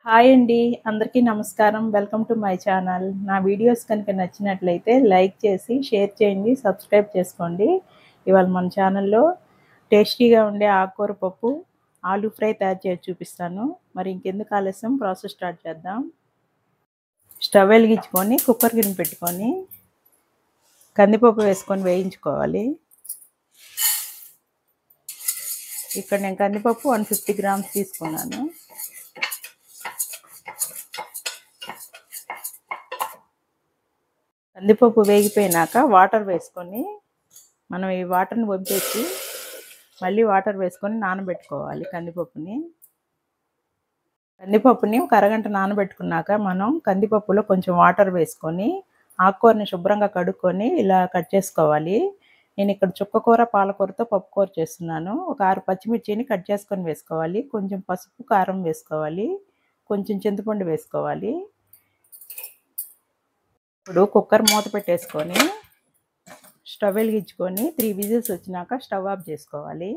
Hi అండి. అందరికీ నమస్కారం. Welcome to my channel. నా వీడియోస్ కనుక నచ్చినట్లయితే లైక్ చేసి, షేర్ చేయండి, సబ్స్క్రైబ్ చేసుకోండి. ఇవాళ మన ఛానల్‌లో టేస్టీగా ఉండే ఆకుకూర పప్పు, ఆలూ ఫ్రై తయారు చేసి చూపిస్తాను. మరి ఇంకెందుకు ఆలస్యం ప్రాసెస్ స్టార్ట్ చేద్దాం. స్టవ్ వెలిగించుకొని కుక్కర్ గిన్నె పెట్టుకొని కందిపప్పు వేసుకొని వేయించుకోవాలి. ఇక్కడ నేను కందిపప్పు 150 గ్రామ్స్ తీసుకున్నాను. కందిపప్పు వేగిపోయినాక వాటర్ వేసుకొని మనం ఈ వాటర్ని వంపేసి మళ్ళీ వాటర్ వేసుకొని నానబెట్టుకోవాలి. కందిపప్పుని ఒక అరగంట నానబెట్టుకున్నాక మనం కందిపప్పులో కొంచెం వాటర్ వేసుకొని ఆకుకూరని శుభ్రంగా కడుక్కొని ఇలా కట్ చేసుకోవాలి. నేను ఇక్కడ చుక్కకూర పాలకూరతో పప్పుకూర చేస్తున్నాను. ఒక 6 పచ్చిమిర్చిని కట్ చేసుకొని వేసుకోవాలి. కొంచెం పసుపు, కారం వేసుకోవాలి. కొంచెం చింతపండు వేసుకోవాలి. ఇప్పుడు కుక్కర్ మూత పెట్టేసుకొని స్టవ్ వెలిగించుకొని 3 విజిల్స్ వచ్చినాక స్టవ్ ఆఫ్ చేసుకోవాలి.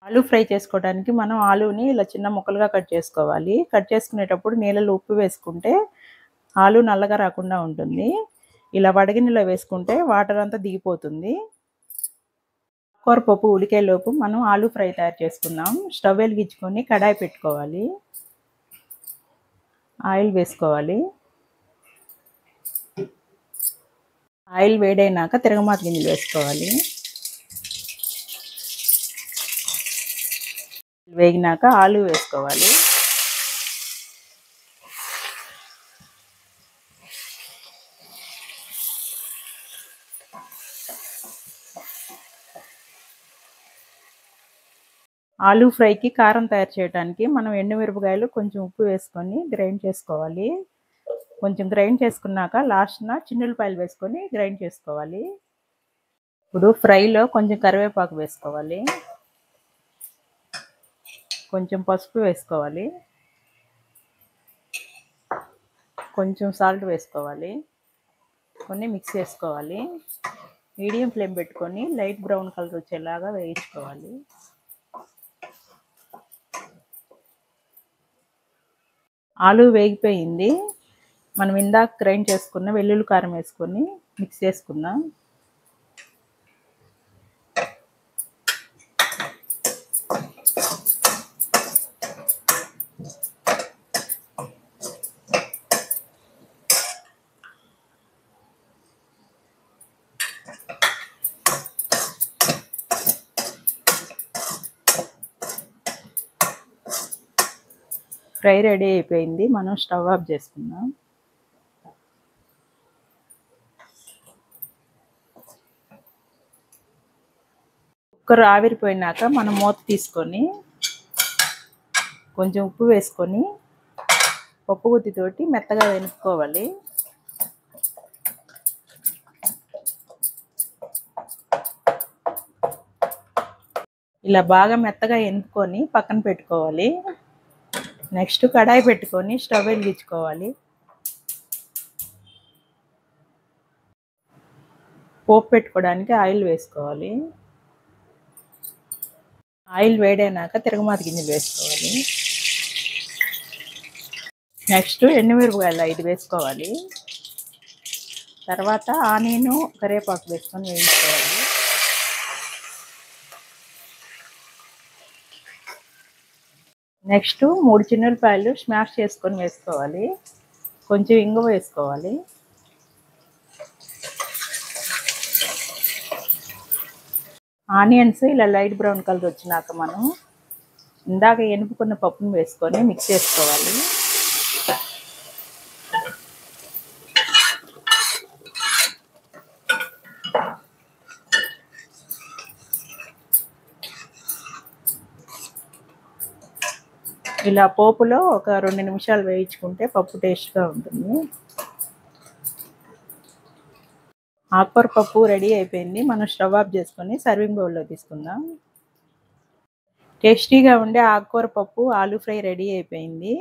ఆలూ ఫ్రై చేసుకోవడానికి మనం ఆలూని ఇలా చిన్న ముక్కలుగా కట్ చేసుకోవాలి. కట్ చేసుకునేటప్పుడు నీళ్ళలో ఉప్పు వేసుకుంటే ఆలూ నల్లగా రాకుండా ఉంటుంది. ఇలా వడగిన్నెలో వేసుకుంటే వాటర్ అంతా దిగిపోతుంది. కూర పప్పు ఉడికేలోపు మనం ఆలూ ఫ్రై తయారు చేసుకుందాం. స్టవ్ వెలిగించుకొని కడాయి పెట్టుకోవాలి. ఆయిల్ వేసుకోవాలి. ఆయిల్ వేడైనాక తిరగమాత గింజలు వేసుకోవాలి. వేగినాక ఆలూ వేసుకోవాలి. ఆలూ ఫ్రైకి కారం తయారు చేయడానికి మనం ఎండుమిరపకాయలు కొంచెం ఉప్పు వేసుకొని గ్రైండ్ చేసుకోవాలి. కొంచెం గ్రైండ్ చేసుకున్నాక లాస్ట్న చిన్నులపాయలు వేసుకొని గ్రైండ్ చేసుకోవాలి. ఇప్పుడు ఫ్రైలో కొంచెం కరివేపాకు వేసుకోవాలి. కొంచెం పసుపు వేసుకోవాలి. కొంచెం సాల్ట్ వేసుకోవాలి. కొన్ని మిక్స్ చేసుకోవాలి. మీడియం ఫ్లేమ్ పెట్టుకొని లైట్ బ్రౌన్ కలర్ వచ్చేలాగా వేయించుకోవాలి. ఆలూ వేగిపోయింది. మనం ఇందాక గ్రైండ్ చేసుకున్న వెల్లుల్లి కారం వేసుకొని మిక్స్ చేసుకుందాం. ఫ్రై రెడీ అయిపోయింది. మనం స్టవ్ ఆఫ్ చేసుకుందాం. కుక్కర్ ఆవిరిపోయినాక మనం మూత తీసుకొని కొంచెం ఉప్పు వేసుకొని పప్పు గుత్తితోటి మెత్తగా వెనుక్కోవాలి. ఇలా బాగా మెత్తగా ఎనుక్కొని పక్కన పెట్టుకోవాలి. నెక్స్ట్ కడాయి పెట్టుకొని స్టవ్ వెలిగించుకోవాలి. పోపు పెట్టుకోవడానికి ఆయిల్ వేసుకోవాలి. ఆయిల్ వేడైనాక తిరగమాత గింజలు వేసుకోవాలి. నెక్స్ట్ ఎండుమిరపకాయలు 5 వేసుకోవాలి. తర్వాత ఆనియన్, కరివేపాకు వేసుకొని వేయించుకోవాలి. నెక్స్ట్ 3 చిన్నులపాయలు స్మాష్ చేసుకొని వేసుకోవాలి. కొంచెం ఇంగువ వేసుకోవాలి. ఆనియన్స్ ఇలా లైట్ బ్రౌన్ కలర్ వచ్చినాక మనం ఇందాక ఎనుపుకున్న పప్పును వేసుకొని మిక్స్ చేసుకోవాలి. ఇలా పోపులో ఒక 2 నిమిషాలు వేయించుకుంటే పప్పు టేస్ట్గా ఉంటుంది. ఆకుకూర పప్పు రెడీ అయిపోయింది. మనం స్టవ్ ఆఫ్ చేసుకొని సర్వింగ్ బౌల్లో తీసుకుందాం. టేస్టీగా ఉండే ఆకుకూర పప్పు, ఆలూ ఫ్రై రెడీ అయిపోయింది.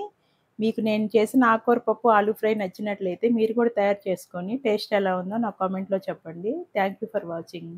మీకు నేను చేసిన ఆకుకూర పప్పు, ఆలూ ఫ్రై నచ్చినట్లయితే మీరు కూడా తయారు చేసుకొని టేస్ట్ ఎలా ఉందో నాకు కామెంట్లో చెప్పండి. Thank you for watching.